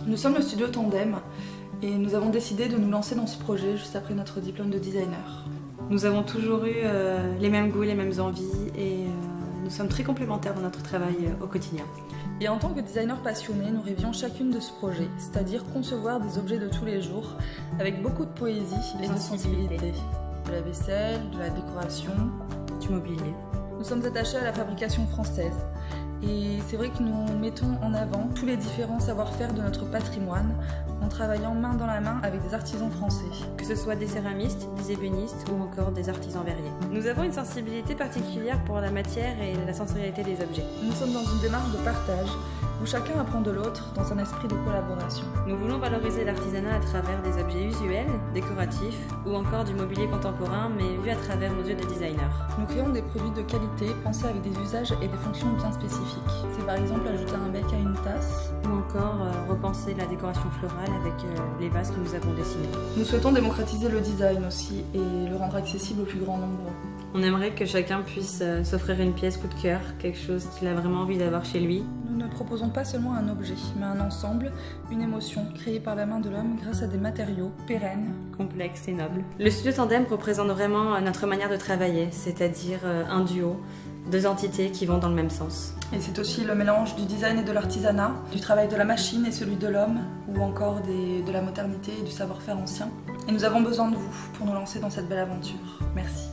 Nous sommes le studio Tandem et nous avons décidé de nous lancer dans ce projet juste après notre diplôme de designer. Nous avons toujours eu les mêmes goûts, les mêmes envies et nous sommes très complémentaires dans notre travail au quotidien. Et en tant que designer passionné, nous rêvions chacune de ce projet, c'est-à-dire concevoir des objets de tous les jours avec beaucoup de poésie et de sensibilité. De la vaisselle, de la décoration, du mobilier. Nous sommes attachés à la fabrication française. Et c'est vrai que nous mettons en avant tous les différents savoir-faire de notre patrimoine en travaillant main dans la main avec des artisans français. Que ce soit des céramistes, des ébénistes ou encore des artisans verriers. Nous avons une sensibilité particulière pour la matière et la sensorialité des objets. Nous sommes dans une démarche de partage où chacun apprend de l'autre dans un esprit de collaboration. Nous voulons valoriser l'artisanat à travers des objets usuels, décoratifs ou encore du mobilier contemporain mais vu à travers nos yeux de designer. Nous créons des produits de qualité pensés avec des usages et des fonctions bien spécifiques. C'est par exemple ajouter un bec à une tasse ou encore repenser la décoration florale avec les vases que nous avons dessinés. Nous souhaitons démocratiser le design aussi et le rendre accessible au plus grand nombre. On aimerait que chacun puisse s'offrir une pièce coup de cœur, quelque chose qu'il a vraiment envie d'avoir chez lui. Nous ne proposons pas seulement un objet, mais un ensemble, une émotion créée par la main de l'homme grâce à des matériaux pérennes, complexes et nobles. Le studio Tandem représente vraiment notre manière de travailler, c'est-à-dire un duo, deux entités qui vont dans le même sens. Et c'est aussi le mélange du design et de l'artisanat, du travail de la machine et celui de l'homme, ou encore de la modernité et du savoir-faire ancien. Et nous avons besoin de vous pour nous lancer dans cette belle aventure. Merci.